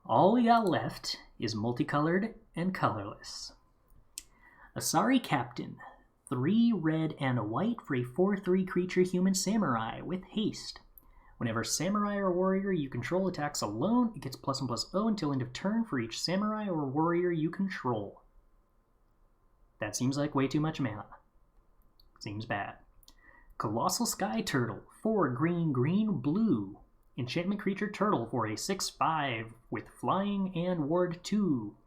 All we got left is multicolored and colorless. Asari Captain. 3 red and a white for a 4/3 creature human samurai with haste. Whenever samurai or warrior you control attacks alone, it gets +1/+0 until end of turn for each samurai or warrior you control. That seems like way too much mana. Seems bad. Colossal Sky Turtle. 4 green, green, blue. Enchantment creature turtle for a 6/5 with flying and ward 2.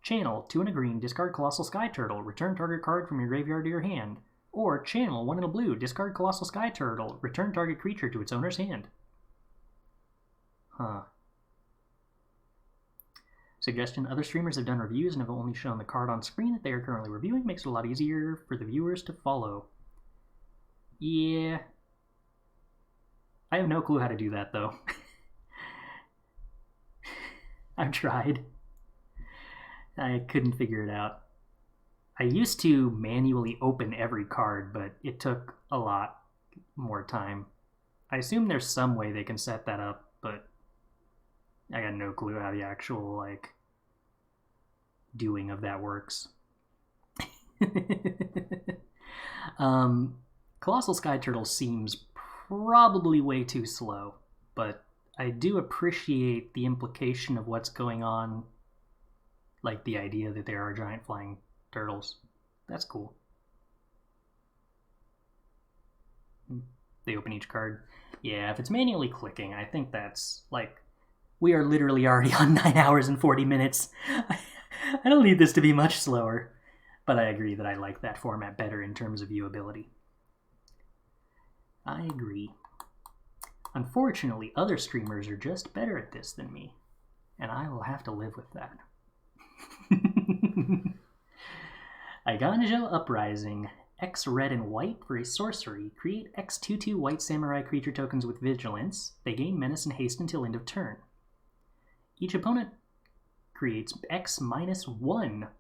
Channel 2 and a green, discard Colossal Sky Turtle, return target card from your graveyard to your hand. Or channel 1 and a blue, discard Colossal Sky Turtle, return target creature to its owner's hand. Huh. Suggestion: other streamers have done reviews and have only shown the card on screen that they are currently reviewing. Makes it a lot easier for the viewers to follow. Yeah. I have no clue how to do that, though. I've tried. I couldn't figure it out. I used to manually open every card, but it took a lot more time. I assume there's some way they can set that up, but I got no clue how the actual, doing of that works. Colossal Sky Turtle seems probably way too slow, but I do appreciate the implication of what's going on, like the idea that there are giant flying turtles. That's cool. They open each card. Yeah, if it's manually clicking, I think that's, we are literally already on 9 hours and 40 minutes. I don't need this to be much slower, but I agree that I like that format better in terms of viewability. I agree. Unfortunately, other streamers are just better at this than me, and I will have to live with that. Eiganjo Uprising. X red and white for a sorcery. Create X 2/2 white samurai creature tokens with vigilance. They gain menace and haste until end of turn. Each opponent creates X -1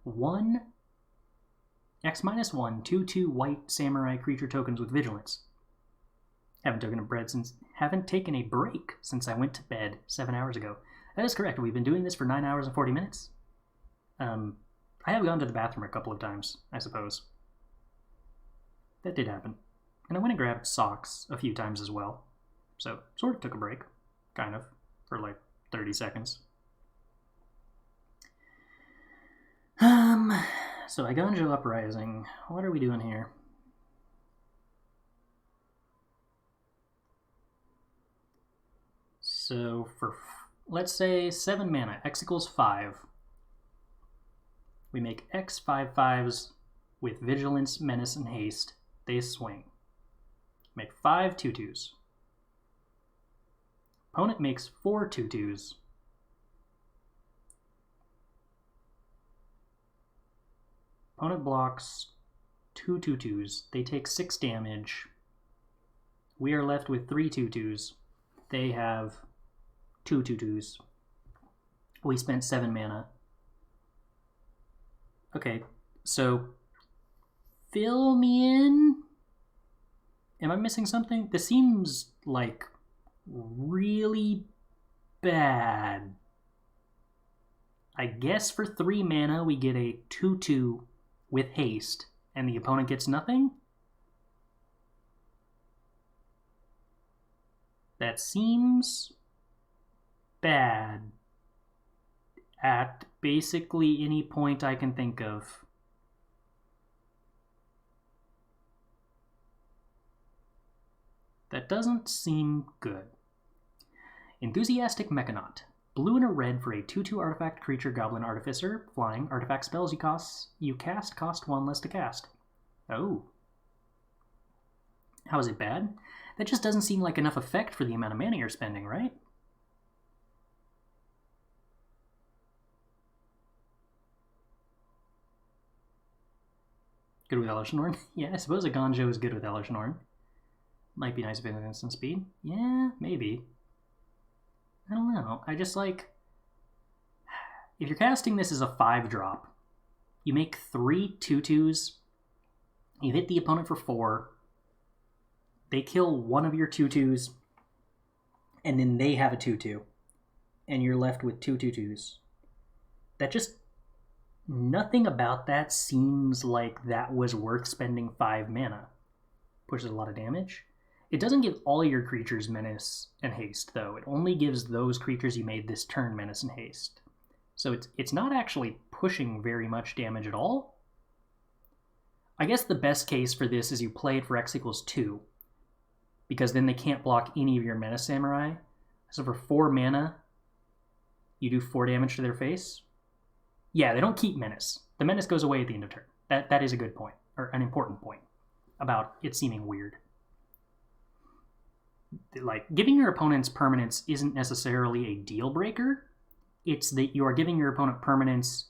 2/2 white samurai creature tokens with vigilance. Haven't taken a break since I went to bed 7 hours ago. That is correct. We've been doing this for 9 hours and 40 minutes. I have gone to the bathroom a couple of times, I suppose. That did happen. And I went and grabbed socks a few times as well. So, sort of took a break. Kind of. For 30 seconds. So Eiganjo Uprising. What are we doing here? So for, let's say, 7 mana, X equals 5. We make X 5/5s with Vigilance, Menace, and Haste. They swing. Make 5 2/2s. Opponent makes 4 2/2s. Opponent blocks 2 2/2s. They take 6 damage. We are left with 3 2/2s. They have 2 2/2s. We spent 7 mana. Okay, so fill me in. Am I missing something? This seems really bad. I guess for 3 mana we get a 2/2 with haste, and the opponent gets nothing? That seems bad at basically any point I can think of. That doesn't seem good. Enthusiastic Mechanaut. Blue and a red for a 2/2 artifact creature goblin artificer. Flying. Artifact spells you cast cost 1 less to cast. Oh. How is it bad? That just doesn't seem like enough effect for the amount of mana you're spending, right? Good with Elesh Norn? Yeah, I suppose a Gonjo is good with Elesh Norn. Might be nice if it has instant speed. Yeah, maybe. I don't know. I just if you're casting this as a 5-drop, you make 3 2/2s, you hit the opponent for 4, they kill one of your 2/2s, and then they have a 2/2. and you're left with 2/2/2s. That just... Nothing about that seems like that was worth spending 5 mana. Pushes a lot of damage. It doesn't give all your creatures menace and haste, though. It only gives those creatures you made this turn menace and haste. So it's not actually pushing very much damage at all. I guess the best case for this is you play it for X equals 2, because then they can't block any of your Menace Samurai. So for 4 mana, you do 4 damage to their face. Yeah, they don't keep Menace. The Menace goes away at the end of turn. That is a good point, or an important point, about it seeming weird. Like, giving your opponents permanence isn't necessarily a deal breaker. It's that you are giving your opponent permanence,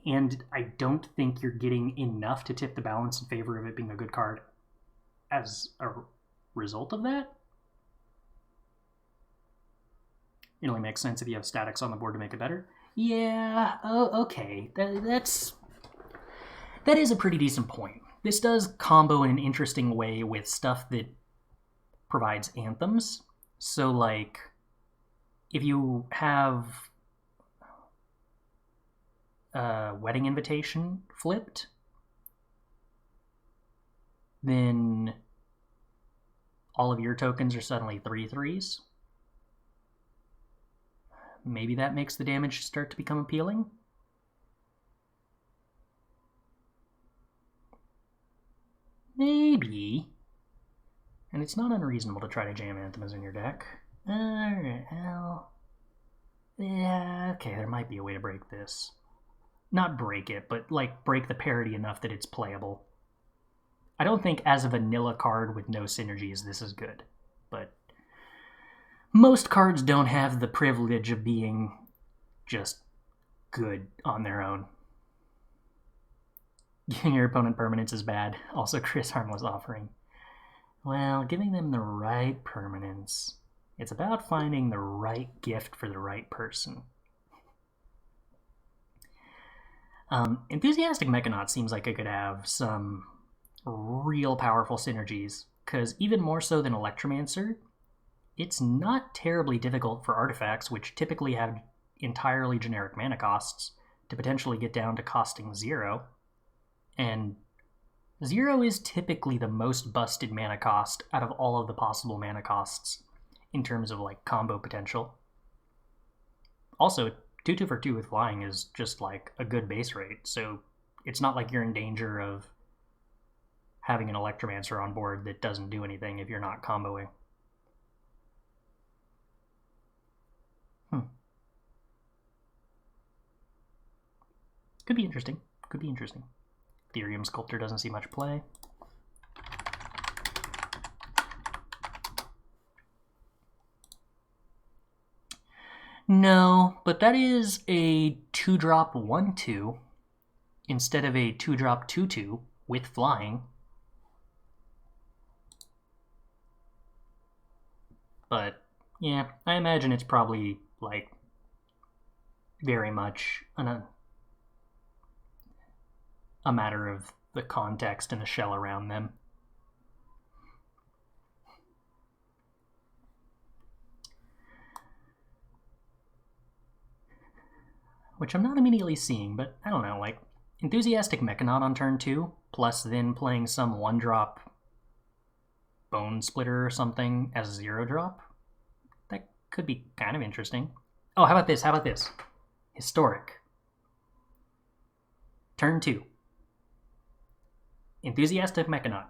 and I don't think you're getting enough to tip the balance in favor of it being a good card as a result of that. It only makes sense if you have statics on the board to make it better. Yeah, okay. That is a pretty decent point. This does combo in an interesting way with stuff that provides anthems. So, like, if you have a wedding invitation flipped, then all of your tokens are suddenly 3/3s. Maybe that makes the damage start to become appealing. Maybe. And it's not unreasonable to try to jam anthems in your deck. Alright, well... Yeah, okay, there might be a way to break this. Not break it, but, like, break the parity enough that it's playable. I don't think as a vanilla card with no synergies this is good, but most cards don't have the privilege of being just good on their own. Giving your opponent permanence is bad. Also, Chris Harmless offering. Well, giving them the right permanence. It's about finding the right gift for the right person. Enthusiastic Mechanaut seems like it could have some real powerful synergies, because even more so than Electromancer, it's not terribly difficult for artifacts, which typically have entirely generic mana costs, to potentially get down to costing 0. And 0 is typically the most busted mana cost out of all of the possible mana costs in terms of, like, combo potential. Also, 2/2 for 2 with flying is just, like, a good base rate, so it's not like you're in danger of having an Electromancer on board that doesn't do anything if you're not comboing. Could be interesting. Could be interesting. Ethereum Sculptor doesn't see much play. No, but that is a 2-drop 1/2 instead of a 2-drop 2/2 with flying. But yeah, I imagine it's probably, like, very much a matter of the context and the shell around them. Which I'm not immediately seeing, but I don't know, like, Enthusiastic Mechanaut on turn 2, plus then playing some 1-drop Bone Splitter or something as a 0-drop? That could be kind of interesting. Oh, how about this? How about this? Historic. Turn 2. Enthusiastic Mechanaut.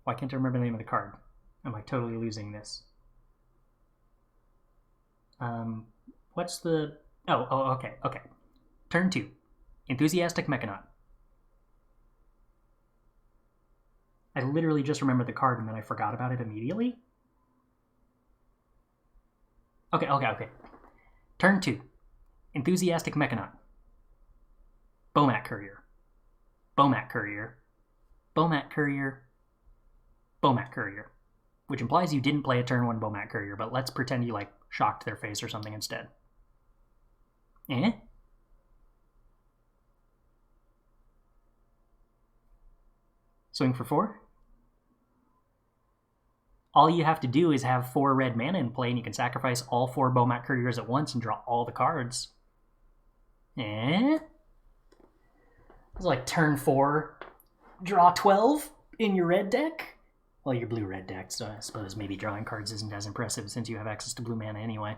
Why can't I remember the name of the card? Am I totally losing this? What's the... Oh, okay. Turn 2. Enthusiastic Mechanaut. I literally just remembered the card and then I forgot about it immediately. Okay. Turn 2. Enthusiastic Mechanaut. Bomat Courier. Bomat Courier. Bomat Courier. Bomat Courier. Which implies you didn't play a turn 1 Bomat Courier, but let's pretend you, like, shocked their face or something instead. Swing for 4? all you have to do is have 4 red mana in play, and you can sacrifice all 4 Bomat Couriers at once and draw all the cards. It's like turn 4, draw 12 in your red deck. Well, your blue-red deck, so I suppose maybe drawing cards isn't as impressive since you have access to blue mana anyway.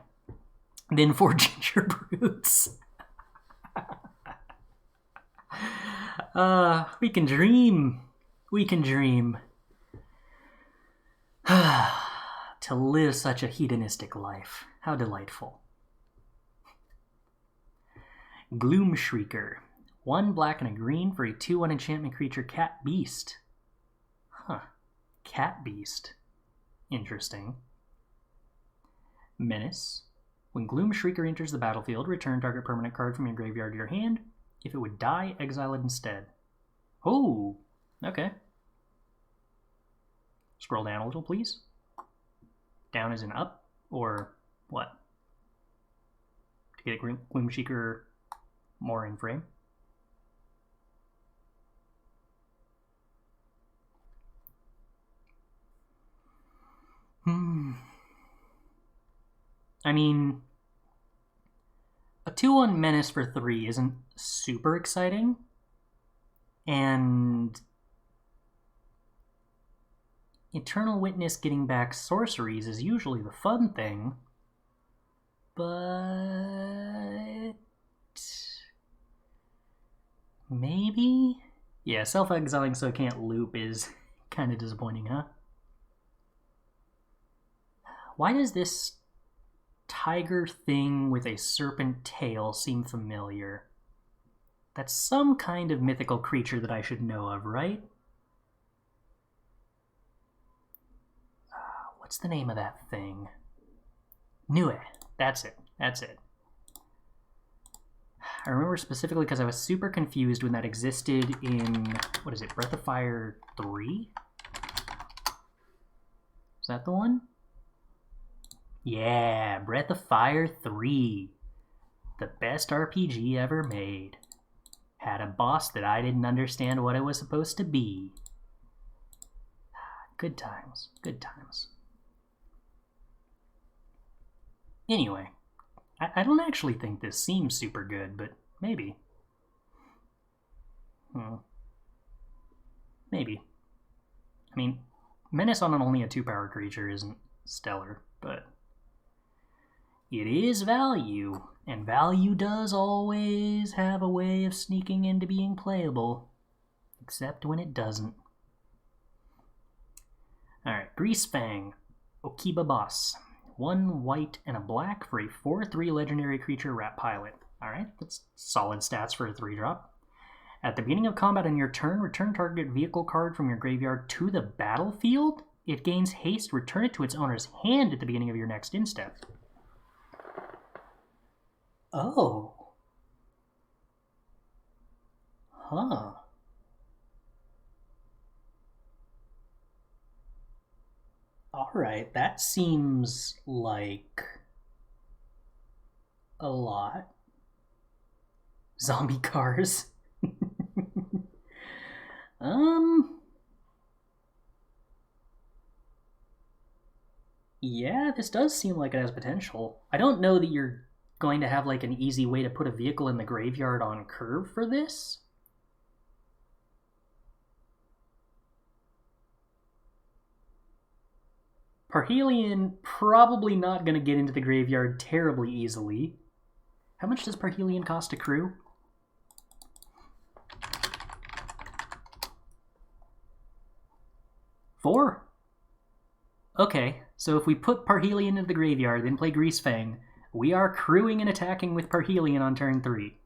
Then 4 Ginger Brutes. We can dream. We can dream. To live such a hedonistic life. How delightful. Gloom Shrieker. 1 black and a green for a 2/1 enchantment creature, Cat Beast. Cat Beast. Interesting. Menace. When Gloom Shrieker enters the battlefield, return target permanent card from your graveyard to your hand. If it would die, exile it instead. Oh, okay. Scroll down a little, please. Down as in up, or what? To get Gloom Shrieker more in frame. I mean, a 2/1 Menace for 3 isn't super exciting, and Eternal Witness getting back sorceries is usually the fun thing, but maybe? Yeah, self-exiling so it can't loop is kind of disappointing, huh? Why does this tiger thing with a serpent tail seem familiar? That's some kind of mythical creature that I should know of, right? What's the name of that thing? Nue. That's it. That's it. I remember specifically because I was super confused when that existed in, what is it, Breath of Fire 3? Is that the one? Yeah, Breath of Fire 3. The best RPG ever made. Had a boss that I didn't understand what it was supposed to be. Good times. Good times. Anyway, I don't actually think this seems super good, but maybe. Maybe. I mean, Menace on only a 2-power creature isn't stellar, but it is value, and value does always have a way of sneaking into being playable, except when it doesn't. Alright, Greasefang, Okiba Boss. 1 white and a black for a 4/3 legendary creature, Rat Pilot. Alright, that's solid stats for a 3-drop. At the beginning of combat on your turn, return target vehicle card from your graveyard to the battlefield. It gains haste, return it to its owner's hand at the beginning of your next in-step. Oh. Huh. Alright, that seems like a lot. Zombie cars. Yeah, this does seem like it has potential. I don't know that you're going to have like an easy way to put a vehicle in the graveyard on curve for this. Parhelion probably not going to get into the graveyard terribly easily. How much does Parhelion cost to crew? $4? Okay, so if we put Parhelion into the graveyard, then play Greasefang, we are crewing and attacking with Parhelion on turn 3.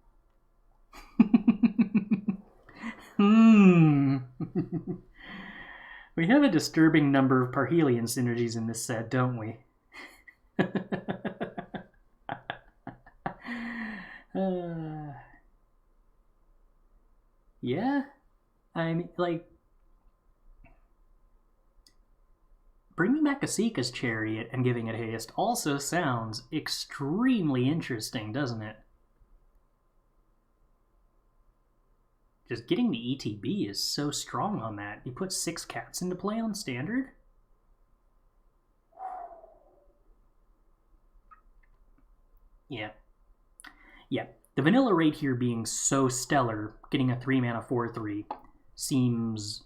We have a disturbing number of Parhelion synergies in this set, don't we? Yeah? I mean, like, bringing back Asika's Chariot and giving it haste also sounds extremely interesting, doesn't it? Just getting the ETB is so strong on that. You put 6 cats into play on standard? Yeah. Yeah. The vanilla rate here being so stellar, getting a 3-mana 4/3, seems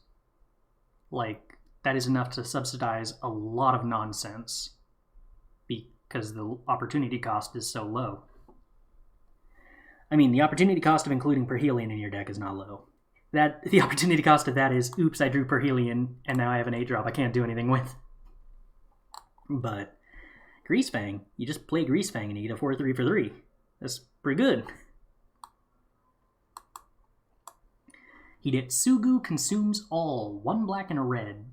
like that is enough to subsidize a lot of nonsense because the opportunity cost is so low. I mean, the opportunity cost of including Perhelion in your deck is not low. The opportunity cost of that is, oops, I drew Perhelion, and now I have an 8-drop I can't do anything with. But Greasefang, you just play Greasefang and you get a 4/3 for 3. That's pretty good. Hidetsugu consumes all. 1 black and a red.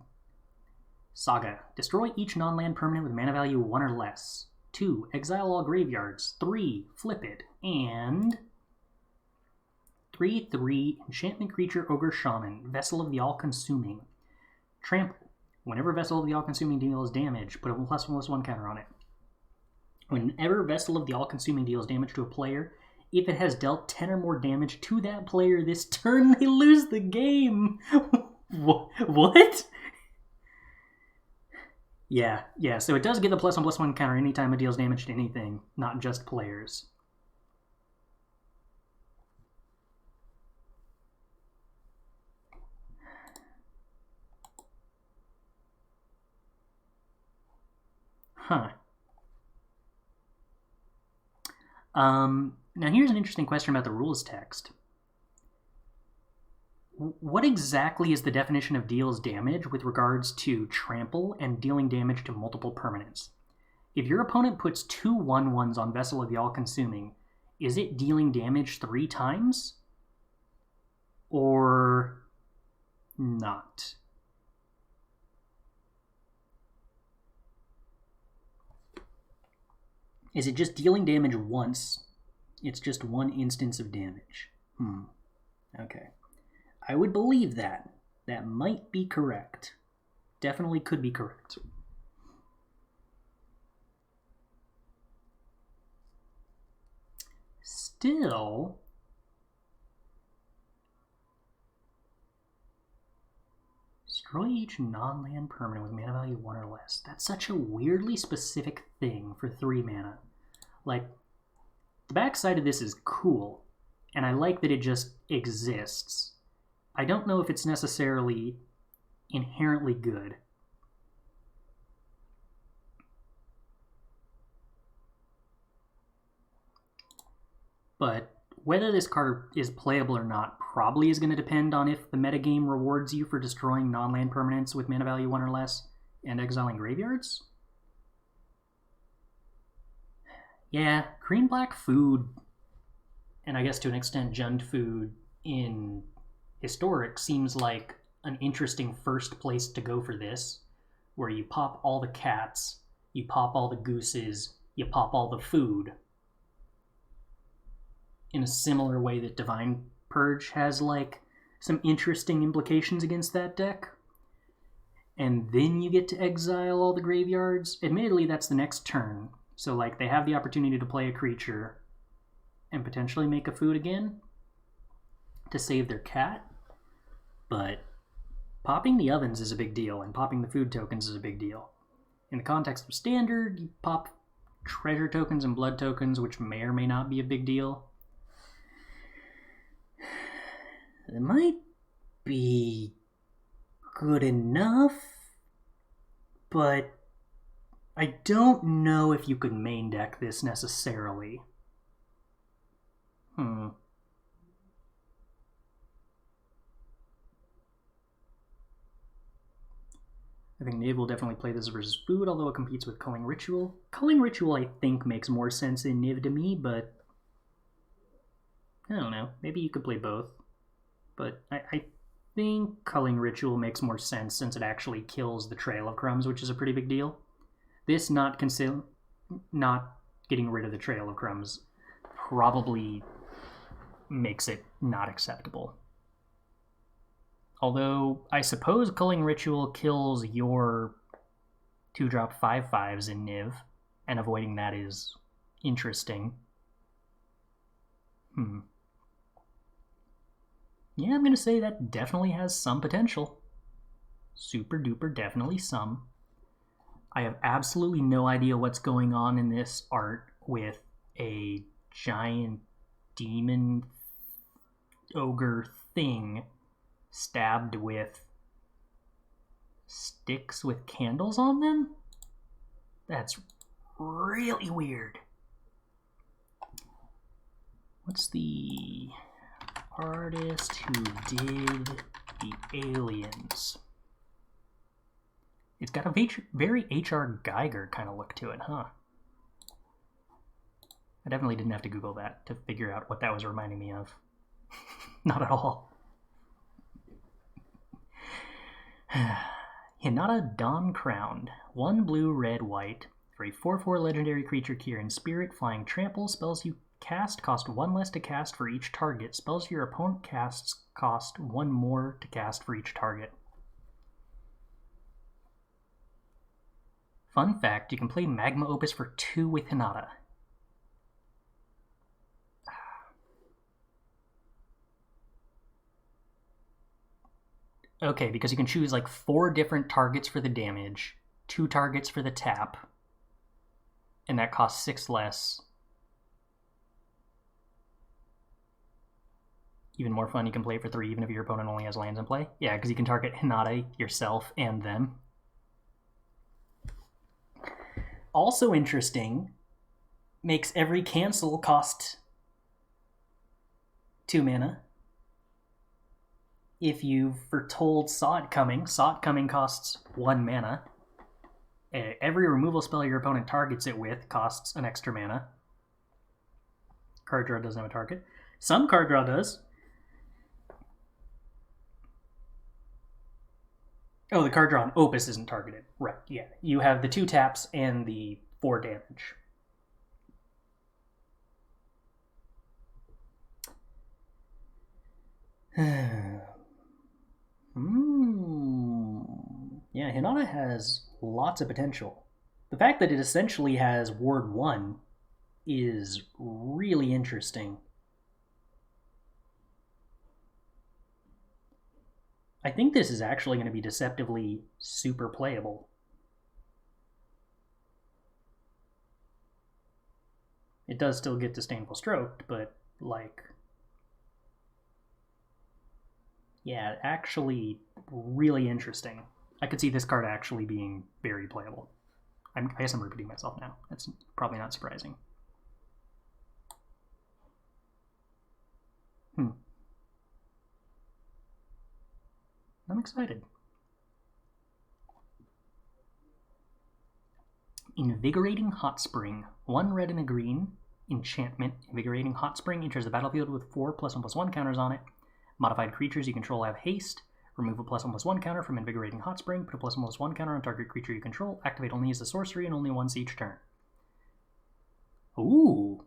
Saga. Destroy each non-land permanent with mana value 1 or less. 2. Exile all graveyards. 3. Flip it. And 3/3 enchantment creature ogre shaman. Vessel of the all-consuming. Trample. Whenever Vessel of the all-consuming deals damage, put a +1/+1 counter on it. Whenever Vessel of the all-consuming deals damage to a player, if it has dealt 10 or more damage to that player this turn, they lose the game. What? Yeah, so it does get the +1/+1 counter anytime it deals damage to anything, not just players. Huh. Now here's an interesting question about the rules text. What exactly is the definition of deals damage with regards to trample and dealing damage to multiple permanents? If your opponent puts 2 1/1s on Vessel of the All-Consuming, is it dealing damage 3 times? Or not? Is it just dealing damage once? It's just 1 instance of damage. Okay. I would believe that. That might be correct. Definitely could be correct. Still, destroy each non-land permanent with mana value 1 or less. That's such a weirdly specific thing for 3 mana. Like, the backside of this is cool, and I like that it just exists. I don't know if it's necessarily inherently good. But whether this card is playable or not probably is going to depend on if the metagame rewards you for destroying non-land permanents with mana value 1 or less and exiling graveyards. Yeah, green-black food, and I guess to an extent Jund food in Historic seems like an interesting first place to go for this, where you pop all the cats, you pop all the gooses, you pop all the food. In a similar way that Divine Purge has like some interesting implications against that deck. And then you get to exile all the graveyards. Admittedly, that's the next turn. So like they have the opportunity to play a creature and potentially make a food again to save their cat. But popping the ovens is a big deal, and popping the food tokens is a big deal. In the context of Standard, you pop treasure tokens and blood tokens, which may or may not be a big deal. It might be good enough, but I don't know if you could main deck this necessarily. I think Niv will definitely play this versus food, although it competes with Culling Ritual. Culling Ritual, I think, makes more sense in Niv to me, but I don't know. Maybe you could play both. But I think Culling Ritual makes more sense since it actually kills the Trail of Crumbs, which is a pretty big deal. This not getting rid of the Trail of Crumbs probably makes it not acceptable. Although, I suppose Culling Ritual kills your 2-drop 5/5s in Niv, and avoiding that is interesting. Yeah, I'm going to say that definitely has some potential. Super duper definitely some. I have absolutely no idea what's going on in this art with a giant demon ogre thing stabbed with sticks with candles on them? That's really weird. What's the artist who did the aliens? It's got a very H.R. Geiger kind of look to it, huh? I definitely didn't have to Google that to figure out what that was reminding me of. Not at all. Hinata Dawn Crowned. 1 blue, red, white. For a 4/4 legendary creature, Kieran Spirit, Flying Trample. Spells you cast cost 1 less to cast for each target. Spells your opponent casts cost 1 more to cast for each target. Fun fact, you can play Magma Opus for 2 with Hinata. Okay, because you can choose like 4 different targets for the damage, 2 targets for the tap, and that costs 6 less. Even more fun, you can play it for 3 even if your opponent only has lands in play. Yeah, because you can target Hinata, yourself, and them. Also interesting, makes every cancel cost 2 mana. If you've foretold Saw It Coming costs 1 mana. Every removal spell your opponent targets it with costs an extra mana. Card draw doesn't have a target. Some card draw does. Oh, the card draw on Opus isn't targeted. Right, yeah. You have the 2 taps and the 4 damage. Yeah, Hinata has lots of potential. The fact that it essentially has Ward 1 is really interesting. I think this is actually going to be deceptively super playable. It does still get Disdainful Stroked, but like... yeah, actually really interesting. I could see this card actually being very playable. I guess I'm repeating myself now. That's probably not surprising. I'm excited. Invigorating Hot Spring. 1 red and a green. Enchantment. Invigorating Hot Spring enters the battlefield with 4 +1/+1 counters on it. Modified creatures you control have haste. Remove a +1/+1 counter from Invigorating Hot Spring. Put a +1/+1 counter on target creature you control. Activate only as a sorcery and only once each turn. Ooh.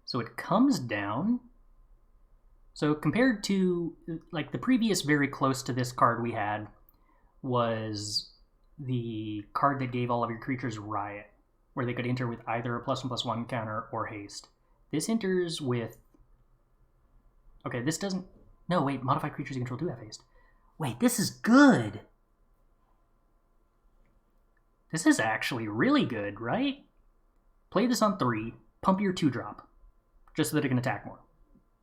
So it comes down. So compared to, like, the previous very close to this card we had was the card that gave all of your creatures Riot, where they could enter with either a +1/+1 counter or haste. This enters with... okay, this doesn't... no, wait, modified creatures you control do have haste. Wait, this is good! This is actually really good, right? Play this on 3, pump your 2-drop, just so that it can attack more,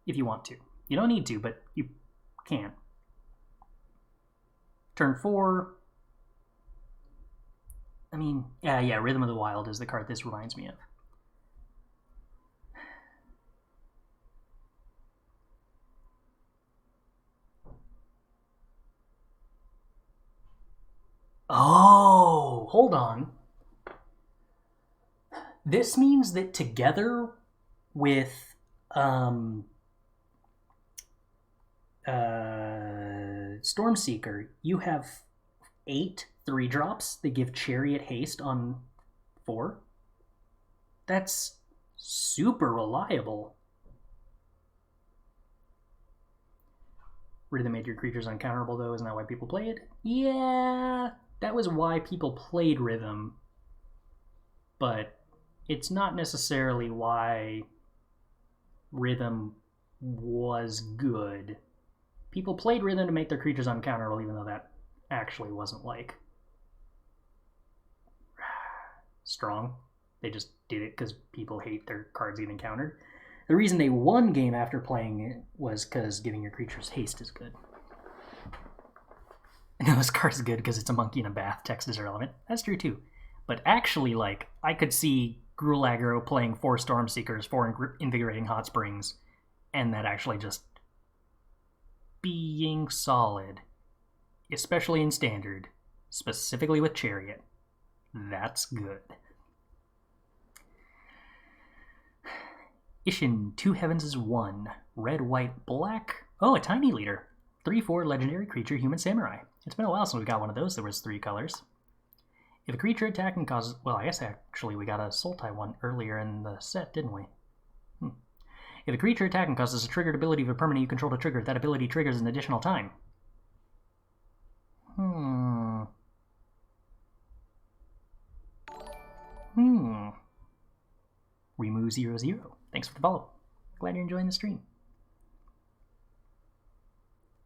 if you want to. You don't need to, but you can. Turn 4... I mean, yeah, Rhythm of the Wild is the card this reminds me of. Oh, hold on. This means that together with Stormseeker, you have 8 3-drops that give Chariot haste on 4. That's super reliable. Rhythm made your creatures uncounterable, though. Isn't that why people play it? Yeah, that was why people played Rhythm. But it's not necessarily why Rhythm was good. people played Rhythm to make their creatures uncounterable, even though that actually wasn't, like, strong. They just did it because people hate their cards getting countered. The reason they won game after playing it was because giving your creatures haste is good. No, this card's good because it's a monkey in a bath. Text is irrelevant. That's true too. But actually, like, I could see Gruul aggro playing 4 Storm Seekers, 4 Invigorating Hot Springs, and that actually just being solid, especially in Standard, specifically with Chariot. That's good. Ishin, 2 Heavens is 1. Red, white, black. Oh, a tiny leader. 3/4 legendary creature, human samurai. It's been a while since we got one of those. There was 3 colors. If a creature attacking causes... Well, I guess actually we got a Sultai one earlier in the set, didn't we? If a creature attacking causes a triggered ability of a permanent you control to trigger, that ability triggers an additional time. Remu00. Thanks for the follow. Glad you're enjoying the stream.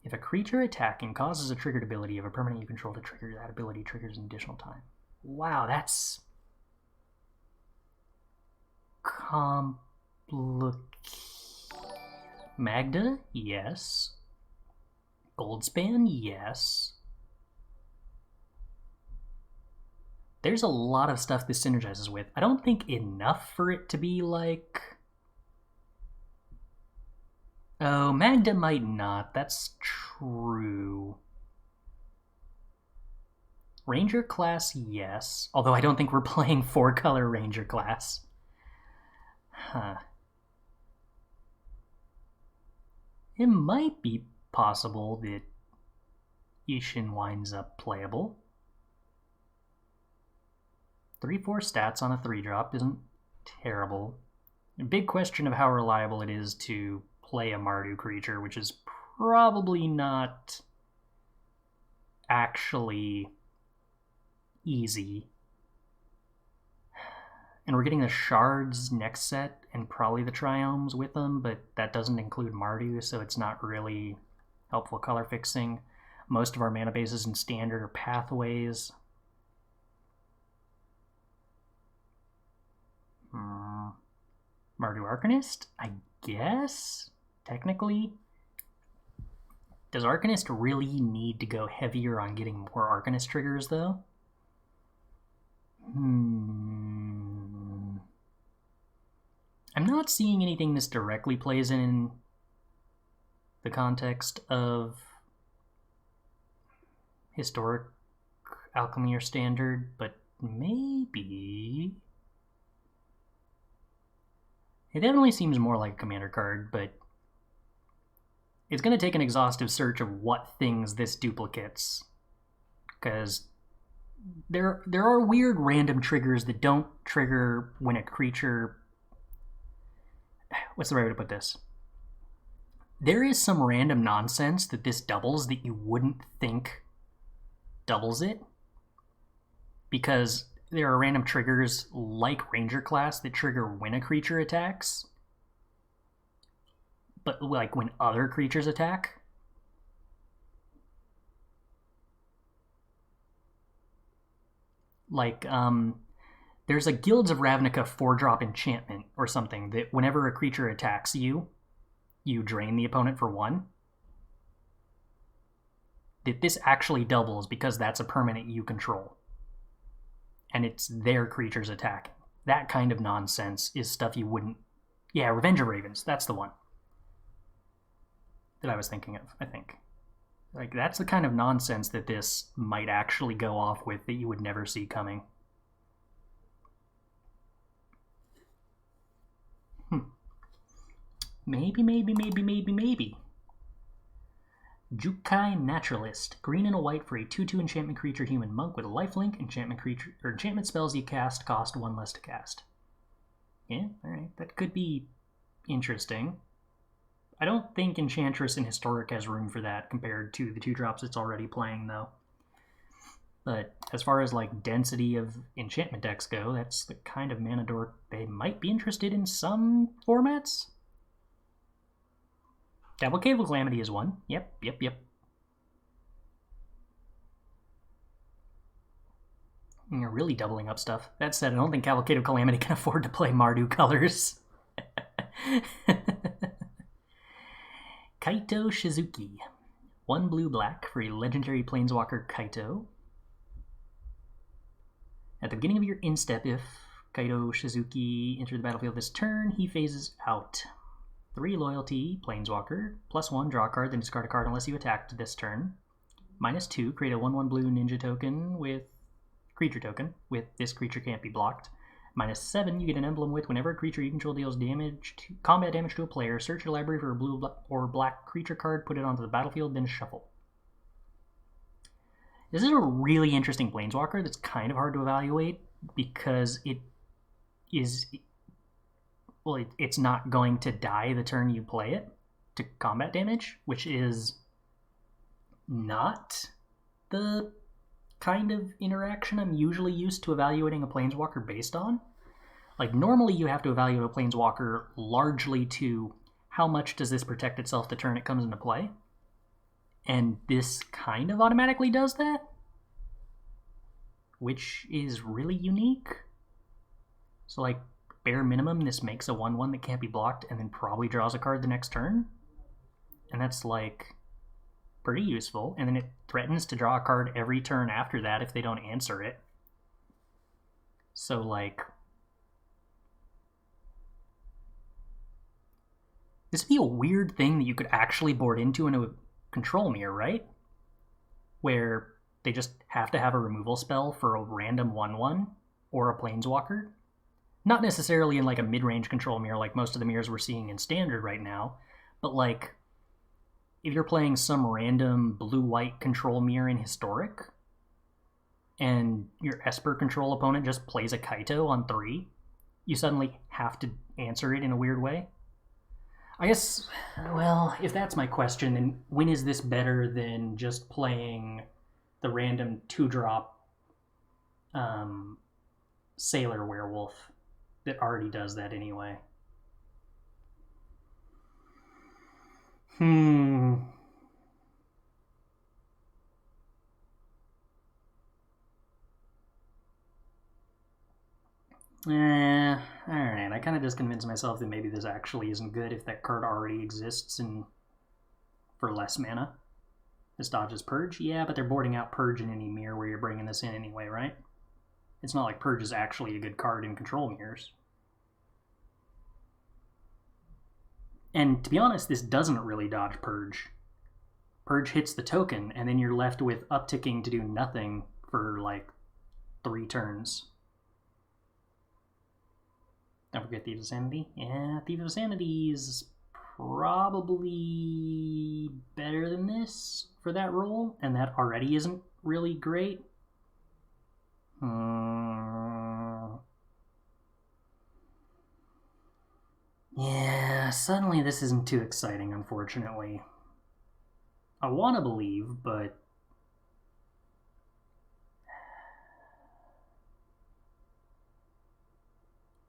If a creature attacking causes a triggered ability of a permanent you control to trigger, that ability triggers an additional time. Wow, that's complicated. Magda, yes. Goldspan, yes. There's a lot of stuff this synergizes with. I don't think enough for it to be like... Oh, Magda might not. That's true. Ranger class, yes. Although I don't think we're playing 4-color Ranger class. Huh. It might be possible that Ishin winds up playable. 3/4 stats on a 3-drop isn't terrible. A big question of how reliable it is to play a Mardu creature, which is probably not actually easy. And we're getting the Shards next set and probably the Triomes with them, but that doesn't include Mardu, so it's not really helpful color fixing. Most of our mana bases in Standard are Pathways. Mardu Arcanist, I guess, technically. Does Arcanist really need to go heavier on getting more Arcanist triggers, though? I'm not seeing anything this directly plays in the context of Historic Alchemy or Standard, but maybe... It definitely seems more like a commander card, but it's going to take an exhaustive search of what things this duplicates, because there are weird random triggers that don't trigger when a creature... What's the right way to put this? There is some random nonsense that this doubles that you wouldn't think doubles it, because there are random triggers like Ranger class that trigger when a creature attacks, but like when other creatures attack. Like, there's a Guilds of Ravnica 4-drop enchantment or something that whenever a creature attacks you, you drain the opponent for 1. That this actually doubles because that's a permanent you control. And it's their creatures attacking. That kind of nonsense is stuff you wouldn't... Yeah, Revenge of Ravens, that's the one that I was thinking of, I think. Like, that's the kind of nonsense that this might actually go off with that you would never see coming. Maybe. Jukai Naturalist. Green and a white for a 2/2 enchantment creature human monk with a lifelink. Enchantment spells you cast cost 1 less to cast. Yeah, alright. That could be interesting. I don't think Enchantress in Historic has room for that compared to the 2-drops it's already playing, though. But as far as like density of enchantment decks go, that's the kind of mana dork they might be interested in some formats. Cavalcade of Calamity is one. Yep. You're really doubling up stuff. That said, I don't think Cavalcade of Calamity can afford to play Mardu colors. Kaito Shizuki. 1 blue-black for a legendary Planeswalker Kaito. At the beginning of your instep, if Kaito Shizuki enters the battlefield this turn, he phases out. 3 loyalty, Planeswalker. +1, draw a card, then discard a card unless you attacked this turn. -2, create a 1/1 blue ninja token with creature token with this creature can't be blocked. -7, you get an emblem with whenever a creature you control deals combat damage to a player, search your library for a blue or black creature card, put it onto the battlefield, then shuffle. This is a really interesting Planeswalker that's kind of hard to evaluate because it's not going to die the turn you play it to combat damage, which is not the kind of interaction I'm usually used to evaluating a Planeswalker based on. Like, normally you have to evaluate a Planeswalker largely to how much does this protect itself the turn it comes into play. And this kind of automatically does that, which is really unique. So, like, bare minimum, this makes a 1/1 that can't be blocked and then probably draws a card the next turn. And that's, like, pretty useful. And then it threatens to draw a card every turn after that if they don't answer it. So, like, this would be a weird thing that you could actually board into a control mirror, right? Where they just have to have a removal spell for a random 1/1 or a Planeswalker. Not necessarily in like a mid-range control mirror like most of the mirrors we're seeing in Standard right now, but like if you're playing some random blue-white control mirror in Historic and your Esper control opponent just plays a Kaito on 3, you suddenly have to answer it in a weird way. I guess, well, if that's my question, then when is this better than just playing the random 2-drop Sailor Werewolf that already does that anyway? Alright, I kind of just convinced myself that maybe this actually isn't good if that card already exists for less mana. This dodges Purge? Yeah, but they're boarding out Purge in any mirror where you're bringing this in anyway, right? It's not like Purge is actually a good card in control mirrors. And to be honest, this doesn't really dodge Purge. Purge hits the token, and then you're left with upticking to do nothing for like 3 turns. Don't forget Thief of Sanity. Yeah, Thief of Sanity is probably better than this for that role, and that already isn't really great. Yeah, suddenly this isn't too exciting, unfortunately. I want to believe, but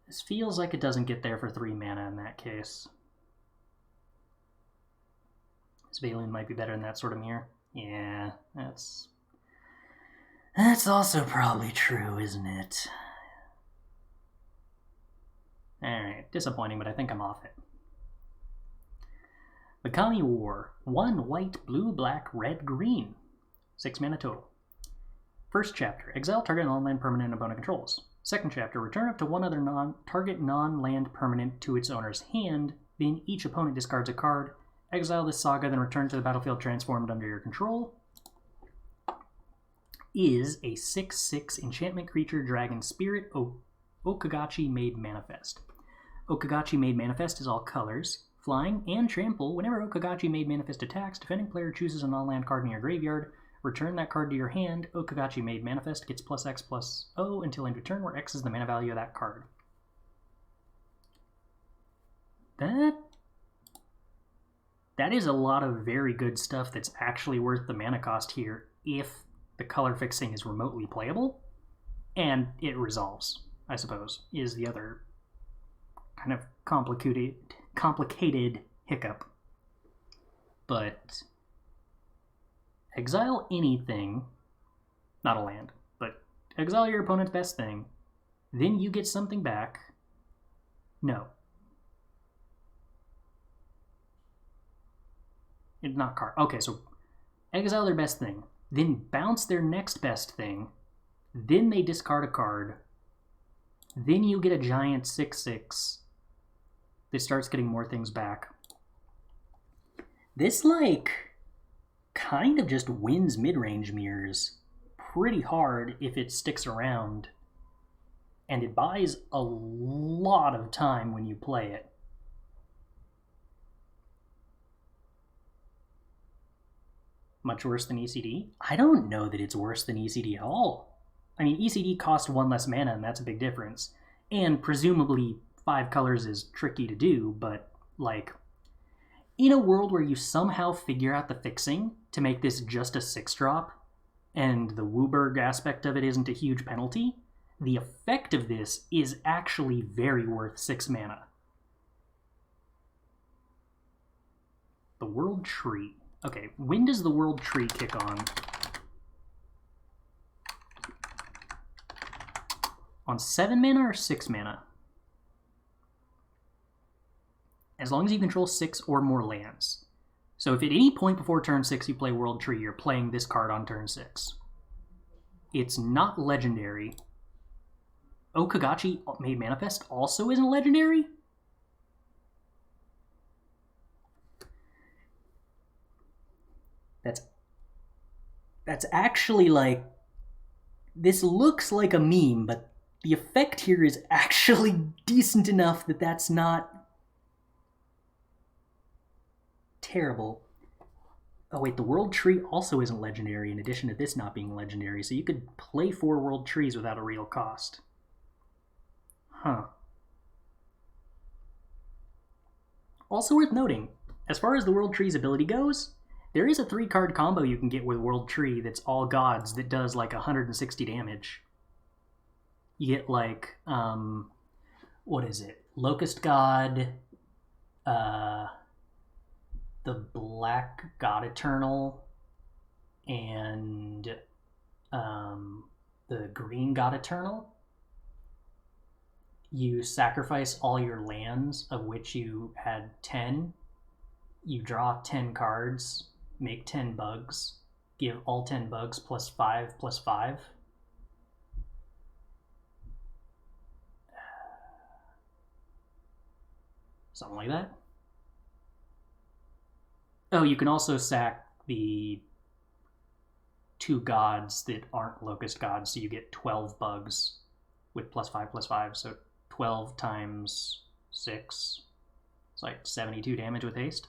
this feels like it doesn't get there for 3 mana in that case. Svalen might be better than that sort of mirror. Yeah, that's also probably true, isn't it? Alright, disappointing, but I think I'm off it. Mikami War. 1 white, blue, black, red, green. 6 mana total. First chapter. Exile target non-land permanent opponent controls. Second chapter. Return up to 1 other target non-land permanent to its owner's hand. Then each opponent discards a card. Exile this saga, then return to the battlefield transformed under your control. Is a 6/6 enchantment creature dragon spirit Okagachi Made Manifest. Okagachi Made Manifest is all colors, flying, and trample. Whenever Okagachi Made Manifest attacks, defending player chooses a non-land card in your graveyard. Return that card to your hand. Okagachi Made Manifest gets +X/+O until end of turn, where X is the mana value of that card. That is a lot of very good stuff that's actually worth the mana cost here if the color fixing is remotely playable, and it resolves, I suppose, is the other kind of complicated hiccup. but exile anything, not a land, but exile your opponent's best thing, then you get something back. No. It's not card. Okay, so exile their best thing, then bounce their next best thing, then they discard a card, then you get a giant 6/6 that starts getting more things back. This, like, kind of just wins mid-range mirrors pretty hard if it sticks around, and it buys a lot of time when you play it. Much worse than ECD? I don't know that it's worse than ECD at all. I mean, ECD costs 1 less mana, and that's a big difference. And presumably 5 colors is tricky to do, but, like, in a world where you somehow figure out the fixing to make this just a 6-drop, and the Wooburg aspect of it isn't a huge penalty, the effect of this is actually very worth 6 mana. The World Tree. Okay, when does the World Tree kick on? On 7 mana or 6 mana? As long as you control 6 or more lands. So if at any point before turn 6 you play World Tree, you're playing this card on turn 6. It's not legendary. Oh, Kagachi Made Manifest also isn't legendary? That's actually, like, this looks like a meme, but the effect here is actually decent enough that that's not terrible. Oh wait, the World Tree also isn't legendary in addition to this not being legendary, so you could play 4 World Trees without a real cost. Huh. Also worth noting, as far as the World Tree's ability goes, there is a 3-card combo you can get with World Tree that's all gods that does like 160 damage. You get like, what is it? Locust God, the Black God Eternal, and the Green God Eternal. You sacrifice all your lands, of which you had 10. You draw 10 cards, make 10 bugs, give all 10 bugs +5/+5. Something like that. Oh, you can also sack the 2 gods that aren't Locust Gods, so you get 12 bugs with +5/+5, so 12 times 6. It's like 72 damage with haste.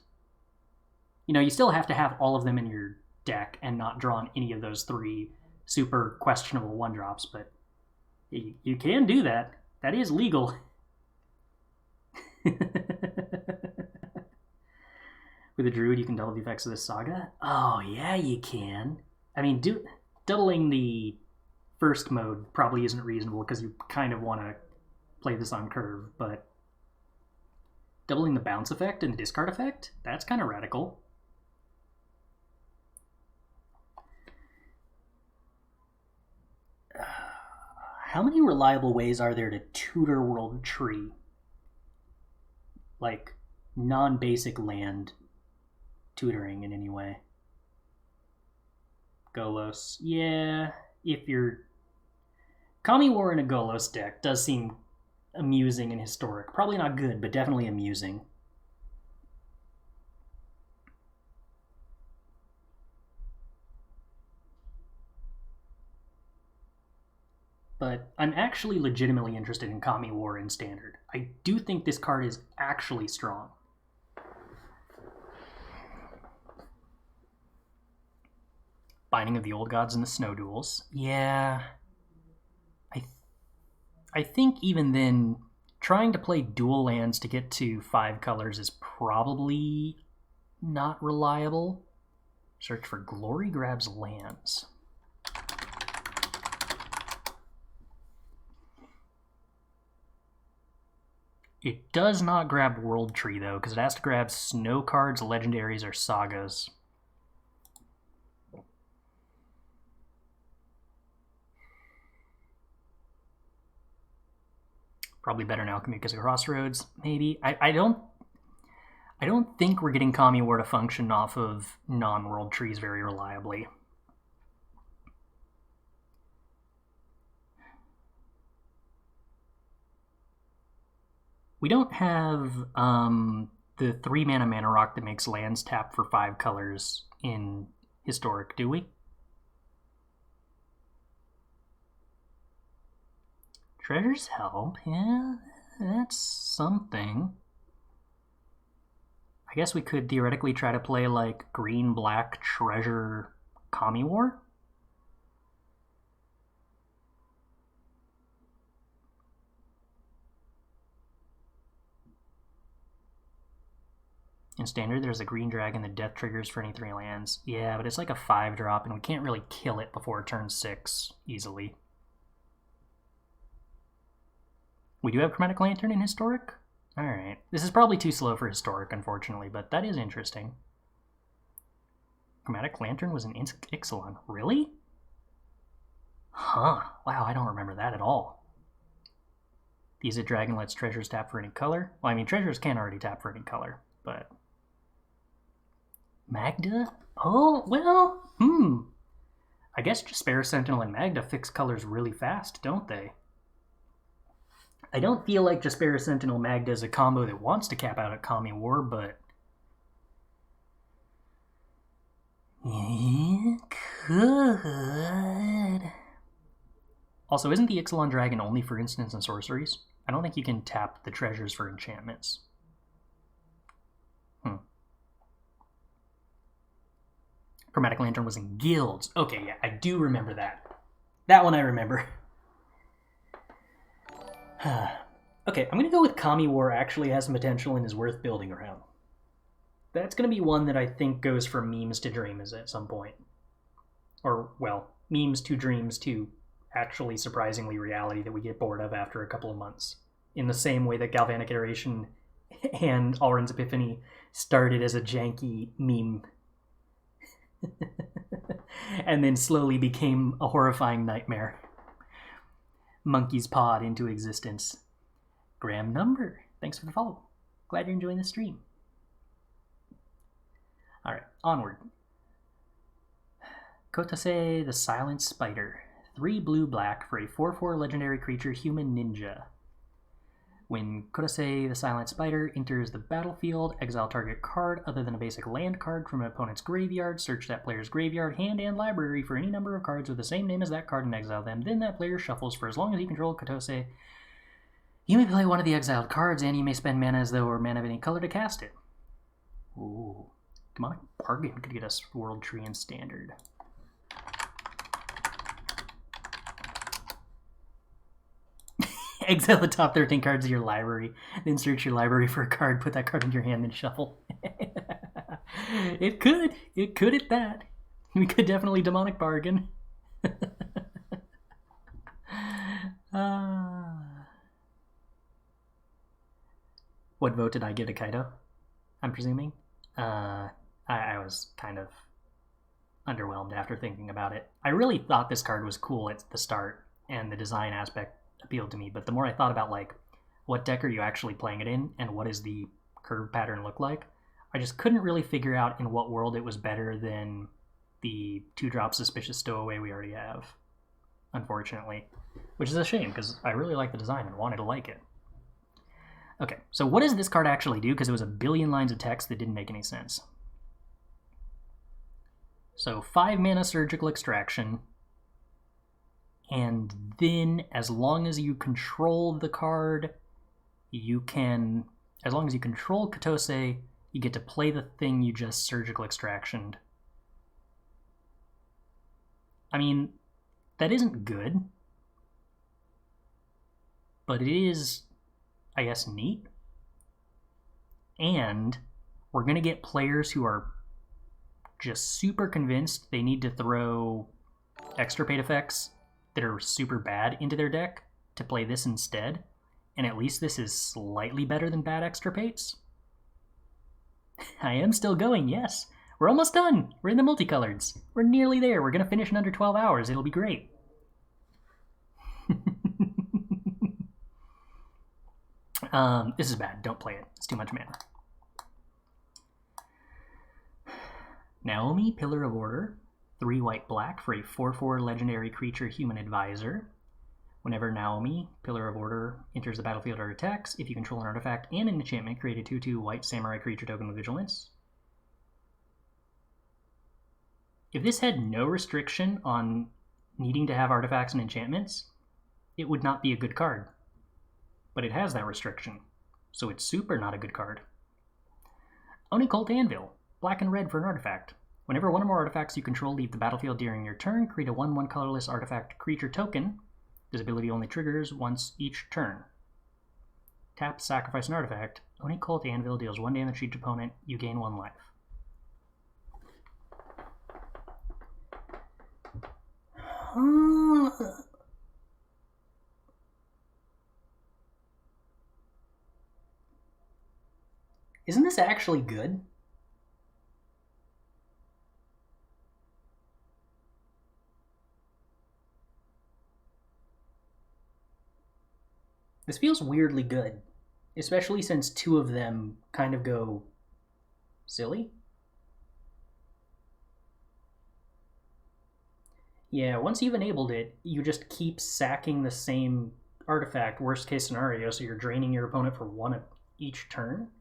You know, you still have to have all of them in your deck and not draw on any of those 3 super questionable 1-drops, but you can do that. That is legal. With a druid, you can double the effects of this saga? Oh, yeah, you can. I mean, doubling the first mode probably isn't reasonable because you kind of want to play this on curve, but doubling the bounce effect and the discard effect? That's kind of radical. How many reliable ways are there to tutor World Tree? Like, non-basic land tutoring in any way. Golos. Yeah, if you're... Kami War in a Golos deck does seem amusing and historic. Probably not good, but definitely amusing. But I'm actually legitimately interested in Kami War in Standard. I do think this card is actually strong. Binding of the Old Gods and the Snow Duels. Yeah. I think even then, trying to play dual lands to get to 5 colors is probably not reliable. Search for Glory Grabs lands. It does not grab World Tree, though, because it has to grab snow cards, legendaries, or sagas. Probably better in Alchemy because of Crossroads, maybe. I don't think we're getting Kamigawa to function off of non-world trees very reliably. We don't have the 3-mana mana rock that makes lands tap for 5 colors in Historic, do we? Treasures help, yeah, that's something. I guess we could theoretically try to play like green-black treasure Kamigawa. In Standard, there's a green dragon that death triggers for any 3 lands. Yeah, but it's like a 5-drop, and we can't really kill it before turn 6 easily. We do have Chromatic Lantern in Historic? Alright. This is probably too slow for Historic, unfortunately, but that is interesting. Chromatic Lantern was an Ixalan. Really? Huh. Wow, I don't remember that at all. The Izzet Dragon lets treasures tap for any color. Well, I mean, treasures can already tap for any color, but... Magda? Oh, well, I guess Jasper Sentinel and Magda fix colors really fast, don't they? I don't feel like Jasper Sentinel Magda is a combo that wants to cap out at Kamigawa, but... it could. Also, isn't the Ixalan Dragon only for instants and sorceries? I don't think you can tap the treasures for enchantments. Chromatic Lantern was in guilds. Okay, yeah, I do remember that. That one I remember. Okay, I'm going to go with Kamigawa actually has some potential and is worth building around. That's going to be one that I think goes from memes to dreams at some point. Or, well, memes to dreams to actually surprisingly reality that we get bored of after a couple of months. In the same way that Galvanic Iteration and Alrund's Epiphany started as a janky meme and then slowly became a horrifying nightmare. Monkey's Pod into existence. Graham Number, thanks for the follow. Glad you're enjoying the stream. Alright, onward. Kotase the Silent Spider. 3 blue-black for a 4/4 legendary creature human ninja. When Kotase the Silent Spider enters the battlefield, exile target card other than a basic land card from an opponent's graveyard, search that player's graveyard, hand, and library for any number of cards with the same name as that card and exile them. Then that player shuffles for as long as you control Kotase. You may play one of the exiled cards, and you may spend mana as though or mana of any color to cast it. Ooh. Demonic Bargain could get us World Tree in Standard. Exile the top 13 cards of your library, then search your library for a card, put that card in your hand, then shuffle. It could at that. We could definitely Demonic Bargain. What vote did I give to Kaido? I'm presuming. I was kind of underwhelmed after thinking about it. I really thought this card was cool at the start, and the design aspect appealed to me, but the more I thought about like what deck are you actually playing it in and what does the curve pattern look like, I just couldn't really figure out in what world it was better than the 2-drop Suspicious Stowaway we already have, unfortunately, which is a shame because I really like the design and wanted to like it. Okay, so what does this card actually do? Because it was a billion lines of text that didn't make any sense. So 5 mana Surgical Extraction, and then as long as you control the card, you can, as long as you control Kotase, you get to play the thing you just Surgical Extractioned. I mean, that isn't good, but it is, I guess, neat. And we're going to get players who are just super convinced they need to throw extirpate effects that are super bad into their deck to play this instead. And at least this is slightly better than bad extirpates. I am still going, yes. We're almost done. We're in the multicoloreds. We're nearly there. We're going to finish in under 12 hours. It'll be great. This is bad. Don't play it. It's too much mana. Naomi, Pillar of Order. 3 white-black for a 4/4 legendary creature human advisor. Whenever Naomi, Pillar of Order, enters the battlefield or attacks, if you control an artifact and an enchantment, create a 2/2 white samurai creature token with vigilance. If this had no restriction on needing to have artifacts and enchantments, it would not be a good card. But it has that restriction, so it's super not a good card. Untitled Anvil, black and red for an artifact. Whenever one or more artifacts you control leave the battlefield during your turn, create a 1/1 colorless artifact creature token. This ability only triggers once each turn. Tap, sacrifice an artifact. Untitled Anvil deals 1 damage to each opponent. You gain 1 life. Isn't this actually good? This feels weirdly good, especially since 2 of them kind of go silly. Yeah, once you've enabled it, you just keep sacking the same artifact, worst case scenario, so you're draining your opponent for 1 each turn.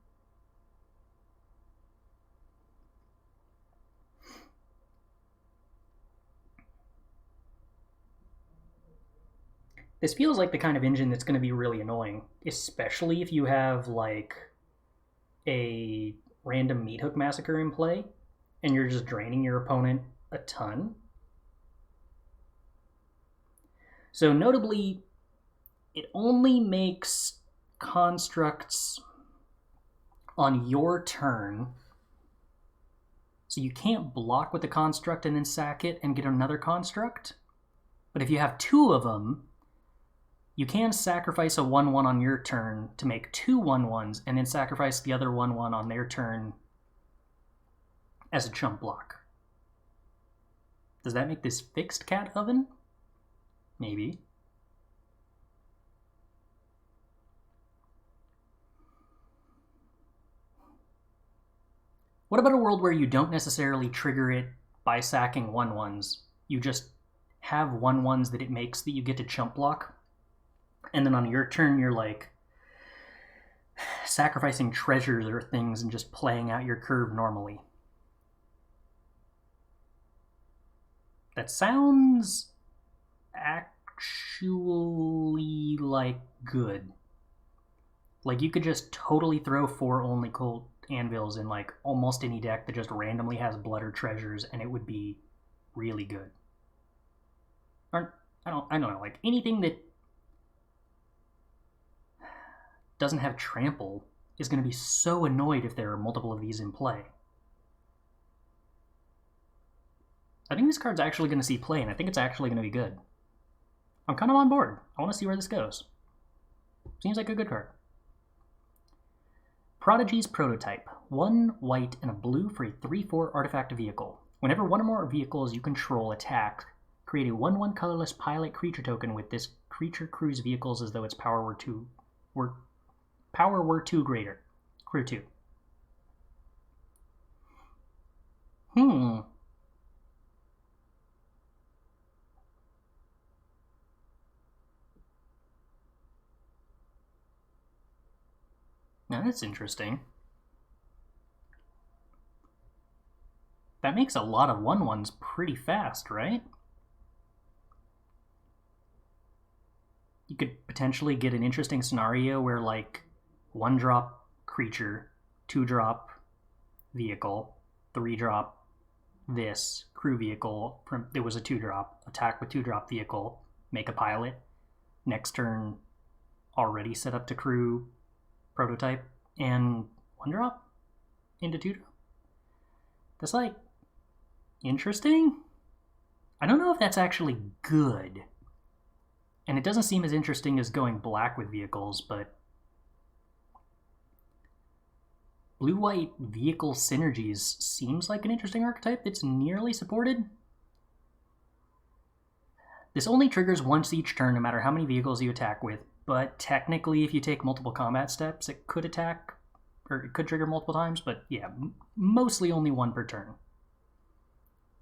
This feels like the kind of engine that's going to be really annoying, especially if you have, like, a random Meat Hook Massacre in play, and you're just draining your opponent a ton. So notably, it only makes constructs on your turn, so you can't block with the construct and then sack it and get another construct. But if you have 2 of them, you can sacrifice a 1/1 on your turn to make 2 1/1s and then sacrifice the other 1/1 on their turn as a chump block. Does that make this fixed cat oven? Maybe. What about a world where you don't necessarily trigger it by sacking 1/1s? You just have 1/1s that it makes that you get to chump block, and then on your turn you're like sacrificing treasures or things and just playing out your curve normally. That sounds actually like good. Like you could just totally throw 4 only cold anvils in like almost any deck that just randomly has blood or treasures, and it would be really good. Or I don't know, like anything that doesn't have trample is going to be so annoyed if there are multiple of these in play. I think this card's actually going to see play, and I think it's actually going to be good. I'm kind of on board. I want to see where this goes. Seems like a good card. Prodigy's Prototype. 1 white and a blue for a 3/4 artifact vehicle. Whenever 1 or more vehicles you control attack, create a 1/1 colorless pilot creature token with this creature crew's vehicles as though its power were 2 greater. Crew 2. Now that's interesting. That makes a lot of 1/1s pretty fast, right? You could potentially get an interesting scenario where, like, 1-drop creature, 2-drop vehicle, 3-drop this crew vehicle. It was a 2-drop, attack with 2-drop vehicle, make a pilot. Next turn, already set up to crew prototype, and 1-drop into 2-drop. That's, like, interesting. I don't know if that's actually good. And it doesn't seem as interesting as going black with vehicles, but blue-white vehicle synergies seems like an interesting archetype that's nearly supported. This only triggers once each turn no matter how many vehicles you attack with, but technically if you take multiple combat steps, it could attack, or it could trigger multiple times, but yeah, mostly only one per turn.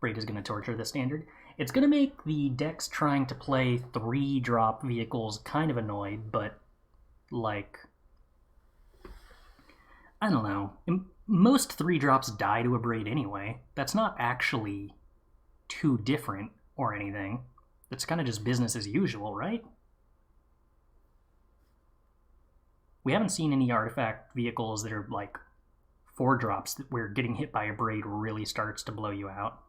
Braid is going to torture the standard. It's going to make the decks trying to play 3-drop vehicles kind of annoyed, but like, I don't know. Most 3-drops die to a Braid anyway. That's not actually too different or anything. It's kind of just business as usual, right? We haven't seen any artifact vehicles that are like 4-drops where getting hit by a Braid really starts to blow you out.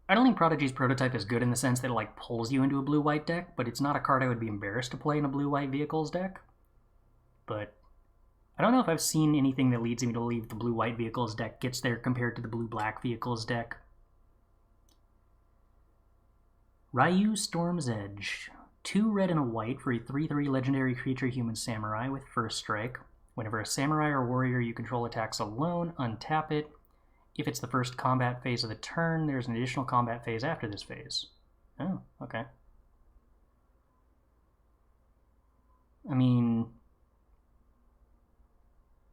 I don't think Prodigy's Prototype is good in the sense that it like pulls you into a blue-white deck, but it's not a card I would be embarrassed to play in a blue-white vehicles deck. But I don't know if I've seen anything that leads me to believe the blue-white vehicles deck gets there compared to the blue-black vehicles deck. Ryu Storm's Edge. 2 red and a white for a 3/3 legendary creature human samurai with first strike. Whenever a samurai or warrior you control attacks alone, untap it. If it's the first combat phase of the turn, there's an additional combat phase after this phase. Oh, okay. I mean,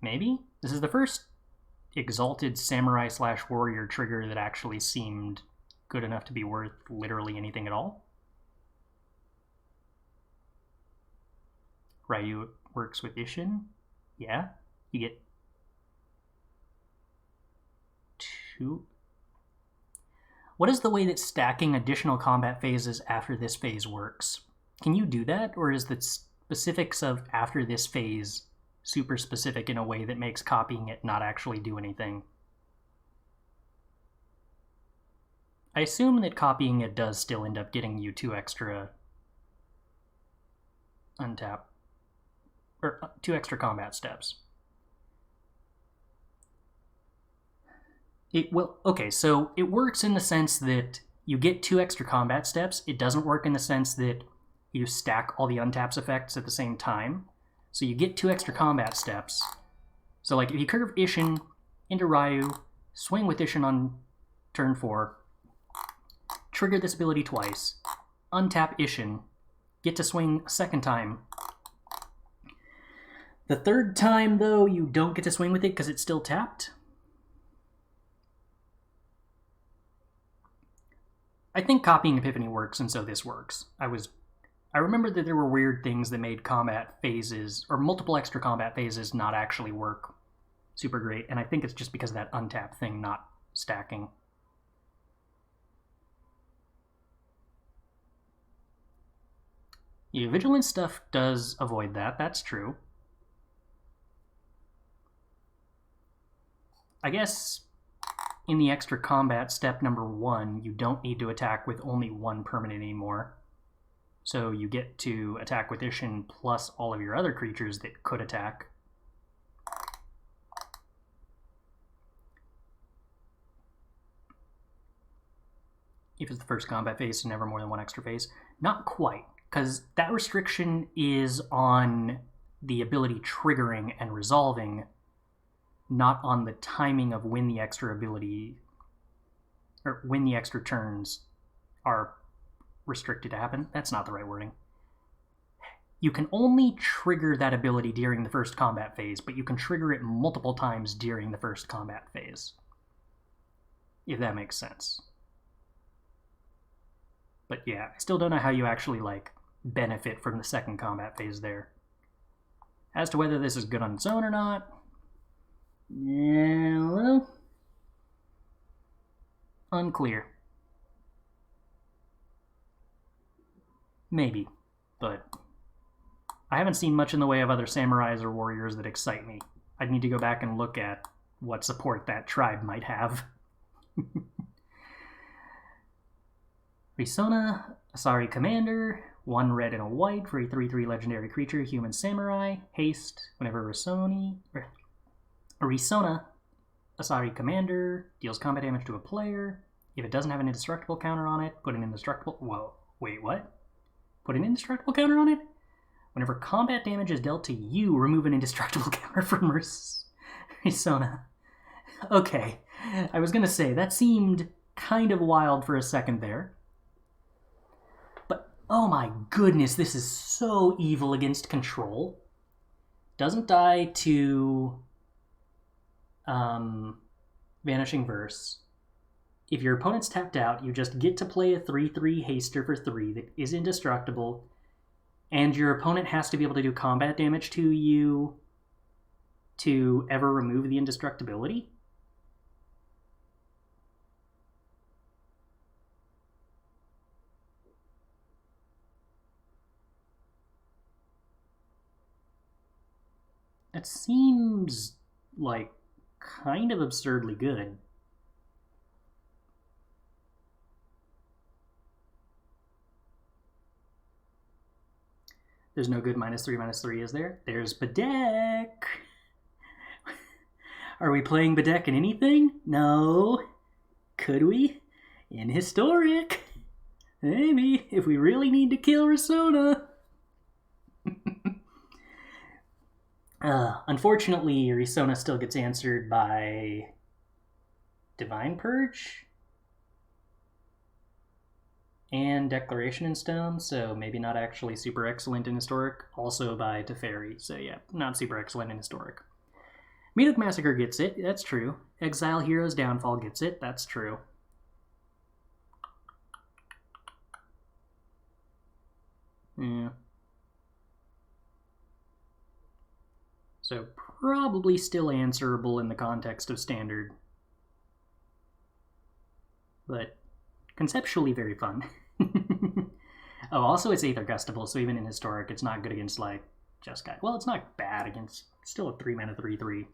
maybe? This is the first exalted samurai / warrior trigger that actually seemed good enough to be worth literally anything at all. Ryu works with Ishin. Yeah, you get 2. What is the way that stacking additional combat phases after this phase works? Can you do that, or is the specifics of after this phase super specific in a way that makes copying it not actually do anything? I assume that copying it does still end up getting you 2 extra untap, or 2 extra combat steps. Okay, so it works in the sense that you get 2 extra combat steps. It doesn't work in the sense that you stack all the untaps effects at the same time. So you get 2 extra combat steps. So like if you curve Ishin into Ryu, swing with Ishin on turn 4, trigger this ability twice, untap Ishin, get to swing a second time. The third time, though, you don't get to swing with it because it's still tapped. I think copying Epiphany works, and so this works. I remember that there were weird things that made combat phases, or multiple extra combat phases, not actually work super great, and I think it's just because of that untap thing not stacking. Yeah, Vigilance stuff does avoid that, that's true. I guess in the extra combat step number 1, you don't need to attack with only 1 permanent anymore. So you get to attack with Ishin plus all of your other creatures that could attack. If it's the first combat phase, so never more than 1 extra phase. Not quite, because that restriction is on the ability triggering and resolving, not on the timing of when the extra ability, or when the extra turns are restricted to happen. That's not the right wording. You can only trigger that ability during the first combat phase, but you can trigger it multiple times during the first combat phase. If that makes sense. But yeah, I still don't know how you actually, like, benefit from the second combat phase there. As to whether this is good on its own or not, yeah, well, unclear. Maybe, but I haven't seen much in the way of other samurais or warriors that excite me. I'd need to go back and look at what support that tribe might have. Risona, Asari Commander, 1 red and a white for a 3/3 legendary creature, human samurai, haste. Whenever Risona Arizona, Asari Commander, deals combat damage to a player. If it doesn't have an indestructible counter on it, put an indestructible... Whoa, wait, what? Put an indestructible counter on it? Whenever combat damage is dealt to you, remove an indestructible counter from Arizona. Okay, I was gonna say, that seemed kind of wild for a second there. But, oh my goodness, this is so evil against control. Doesn't die to Vanishing Verse. If your opponent's tapped out, you just get to play a 3/3 haster for 3 that is indestructible, and your opponent has to be able to do combat damage to you to ever remove the indestructibility? It seems like kind of absurdly good. There's no good -3/-3, is there? There's Bedeck! Are we playing Bedeck in anything? No. Could we? In Historic. Maybe, if we really need to kill Risona. Unfortunately, Risona still gets answered by Divine Purge and Declaration in Stone, so maybe not actually super excellent in Historic. Also by Teferi, so yeah, not super excellent in Historic. Meadow Massacre gets it, that's true. Exile Hero's Downfall gets it, that's true. Yeah. So probably still answerable in the context of Standard. But conceptually very fun. Oh, also it's Aether Gustable, so even in Historic, it's not good against, like, Jeskai. Well, it's not bad against... Still a 3-mana 3/3.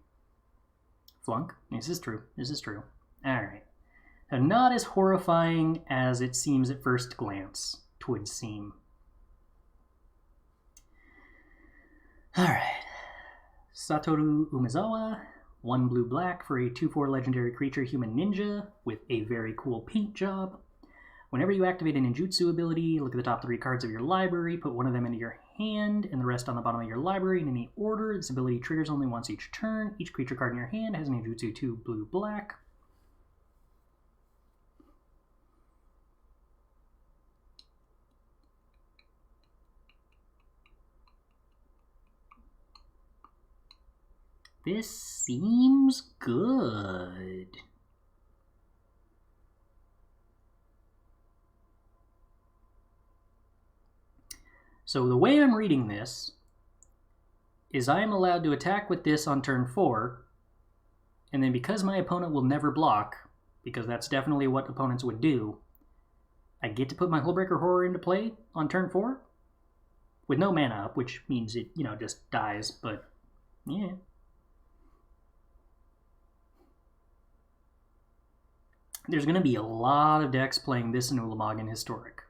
Flunk? This is true. This is true. Alright. Now, not as horrifying as it seems at first glance, 'twould seem. Alright. Satoru Umezawa, 1 blue-black for a 2/4 legendary creature human ninja with a very cool paint job. Whenever you activate a ninjutsu ability, look at the top 3 cards of your library, put one of them into your hand, and the rest on the bottom of your library in any order. This ability triggers only once each turn. Each creature card in your hand has a ninjutsu 2 blue-black. This seems good. So the way I'm reading this is I am allowed to attack with this on turn 4, and then because my opponent will never block, because that's definitely what opponents would do, I get to put my Hullbreaker Horror into play on turn 4 with no mana up, which means it, just dies, but yeah. There's going to be a lot of decks playing this in Ulamog in Historic.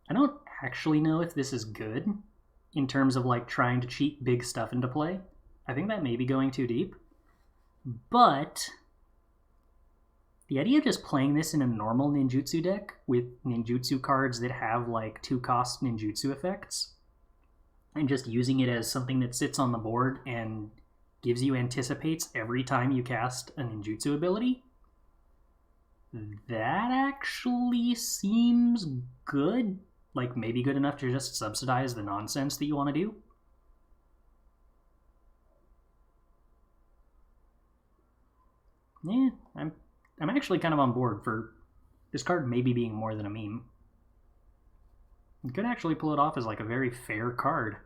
I don't actually know if this is good in terms of, like, trying to cheat big stuff into play. I think that may be going too deep. But the idea of just playing this in a normal ninjutsu deck with ninjutsu cards that have, like, 2-cost ninjutsu effects and just using it as something that sits on the board and gives you anticipates every time you cast a ninjutsu ability, that actually seems good. Like, maybe good enough to just subsidize the nonsense that you want to do. Yeah, I'm actually kind of on board for this card maybe being more than a meme. You could actually pull it off as, like, a very fair card.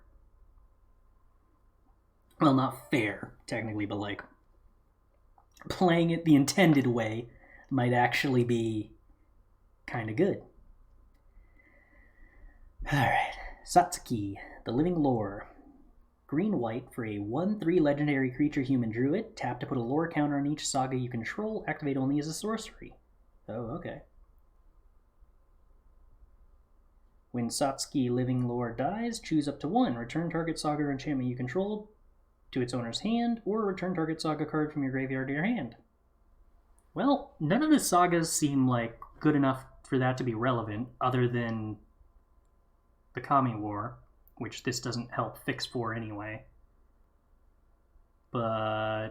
Well, not fair, technically, but, like, playing it the intended way might actually be kind of good. Alright, Satsuki, the Living Lore. Green-white for a 1/3 legendary creature human druid. Tap to put a lore counter on each saga you control. Activate only as a sorcery. Oh, okay. When Satsuki Living Lore dies, choose up to 1. Return target saga or enchantment you control to its owner's hand, or return target saga card from your graveyard to your hand. Well, none of the sagas seem like good enough for that to be relevant, other than the Kami War, which this doesn't help fix for anyway. But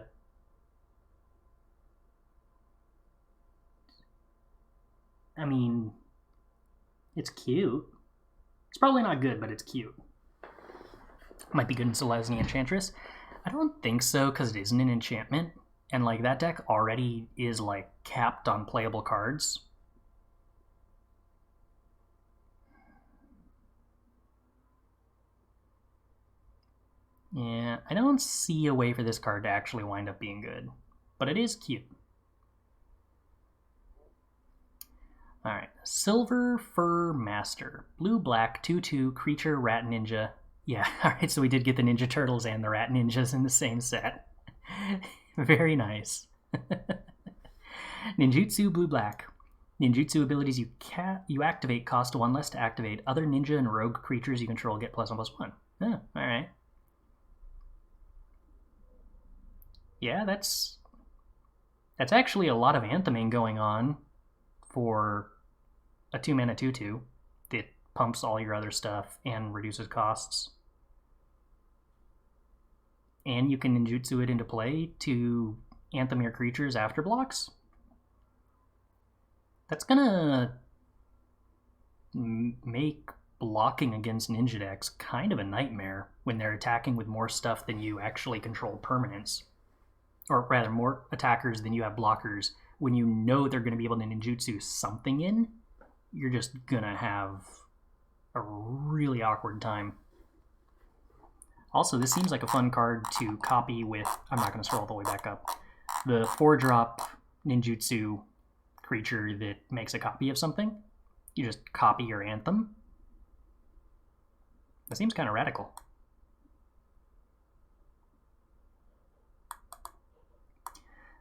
I mean, it's cute. It's probably not good, but it's cute. Might be good in Selesnya Enchantress. I don't think so, because it isn't an enchantment. And, like, that deck already is, like, capped on playable cards. Yeah, I don't see a way for this card to actually wind up being good. But it is cute. Alright, Silver Fur Master. Blue-black, 2/2, creature, rat ninja. Yeah, alright, so we did get the Ninja Turtles and the Rat Ninjas in the same set. Very nice. Ninjutsu Blue-black. Ninjutsu abilities you activate cost 1 less to activate. Other ninja and rogue creatures you control get +1/+1. Oh, alright. Yeah, that's actually a lot of antheming going on for a 2-mana 2/2 that pumps all your other stuff and reduces costs. And you can ninjutsu it into play to anthem your creatures after blocks. That's gonna make blocking against ninja decks kind of a nightmare when they're attacking with more stuff than you actually control permanents. Or rather, more attackers than you have blockers. When you know they're going to be able to ninjutsu something in, you're just going to have a really awkward time. Also, this seems like a fun card to copy with... I'm not going to scroll all the way back up. The 4-drop ninjutsu creature that makes a copy of something. You just copy your anthem. That seems kind of radical.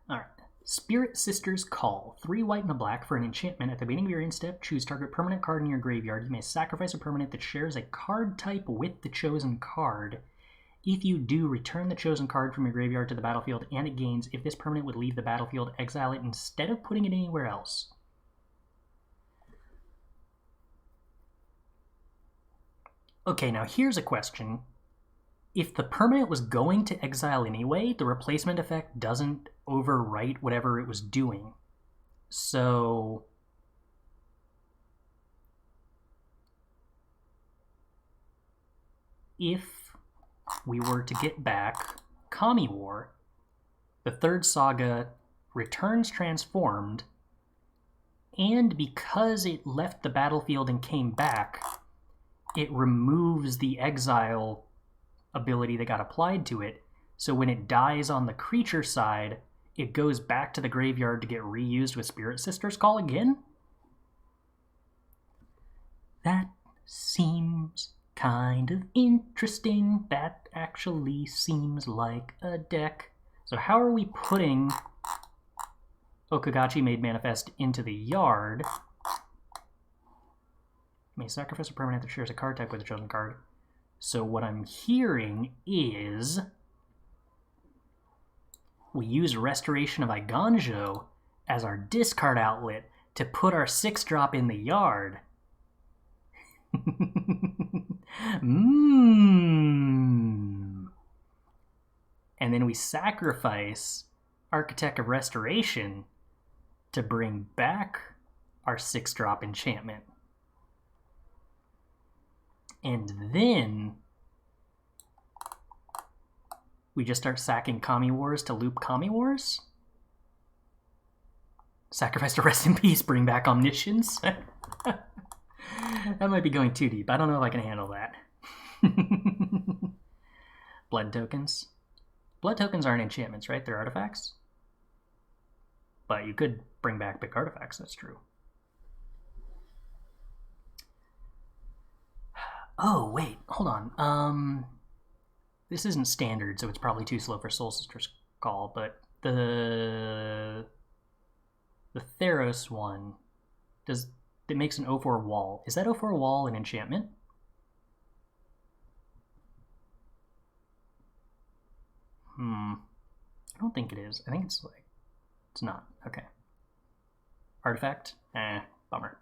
Alright. Spirit Sister's Call. 3 white and a black for an enchantment. At the beginning of your end step, choose target permanent card in your graveyard. You may sacrifice a permanent that shares a card type with the chosen card. If you do, return the chosen card from your graveyard to the battlefield, and it gains. If this permanent would leave the battlefield, exile it instead of putting it anywhere else. Okay, now here's a question. If the permanent was going to exile anyway, the replacement effect doesn't overwrite whatever it was doing. So... if we were to get back Kami War, the third saga returns transformed, and because it left the battlefield and came back, it removes the exile ability that got applied to it. So when it dies on the creature side, it goes back to the graveyard to get reused with Spirit Sister's Call again? That seems kind of interesting. That actually seems like a deck. So how are we putting Okagachi Made Manifest into the yard? May sacrifice a permanent that shares a card type with a chosen card. So what I'm hearing is we use Restoration of Eiganjo as our discard outlet to put our 6-drop in the yard. And then we sacrifice Architect of Restoration to bring back our 6-drop enchantment. And then we just start sacking Kami Wars to loop Kami Wars? Sacrifice to Rest in Peace, bring back Omniscience? That might be going too deep. I don't know if I can handle that. Blood tokens. Blood tokens aren't enchantments, right? They're artifacts? But you could bring back big artifacts, that's true. Oh, wait, hold on. This isn't standard, so it's probably too slow for Soul Sister's Call, but the Theros one, does that makes an 0/4 wall. Is that 0/4 wall an enchantment? I don't think it is. I think it's like, it's not. Okay. Artifact? Bummer.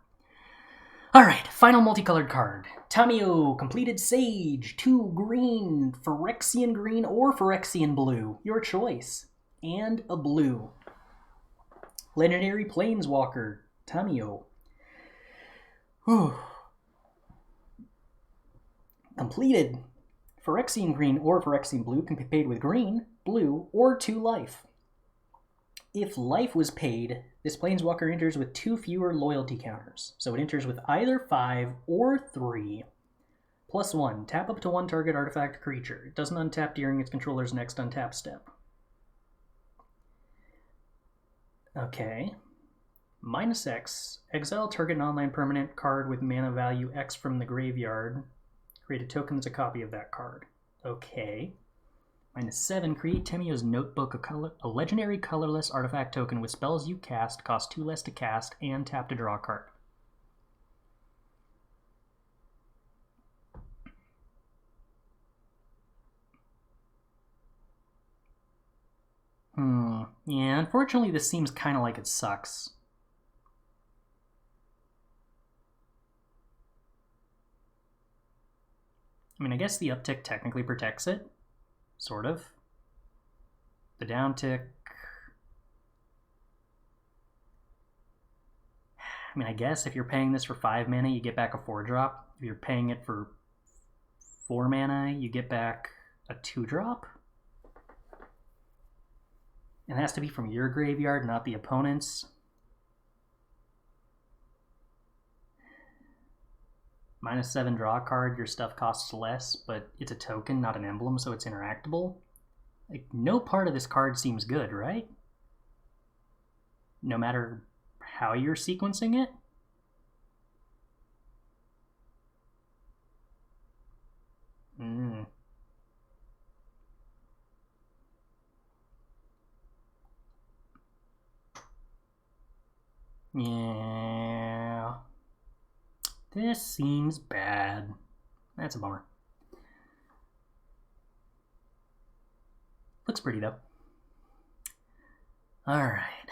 Alright, final multicolored card. Tamio, Completed Sage, 2 green, Phyrexian green or Phyrexian blue. Your choice. And a blue. Legendary Planeswalker, Tamio. Completed. Phyrexian green or Phyrexian blue can be paid with green, blue, or 2 life. If life was paid, this Planeswalker enters with 2 fewer loyalty counters. So it enters with either 5 or 3. +1, tap up to 1 target artifact creature. It doesn't untap during its controller's next untap step. Okay. -X, exile target non-land permanent card with mana value X from the graveyard. Create a token that's a copy of that card. Okay. -7, create Tamio's Notebook, a legendary colorless artifact token with spells you cast, cost 2 less to cast, and tap to draw a card. Yeah, unfortunately this seems kind of like it sucks. I mean, I guess the uptick technically protects it. Sort of. The downtick... I mean, I guess if you're paying this for 5 mana, you get back a 4-drop. If you're paying it for 4 mana, you get back a 2-drop. And it has to be from your graveyard, not the opponent's. -7, draw a card, your stuff costs less, but it's a token, not an emblem, so it's interactable. Like, no part of this card seems good, right? No matter how you're sequencing it? Yeah. This seems bad. That's a bummer. Looks pretty, though. Alright.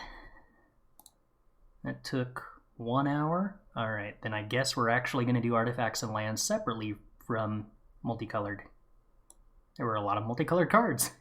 That took 1 hour. Alright, then I guess we're actually going to do artifacts and lands separately from multicolored. There were a lot of multicolored cards.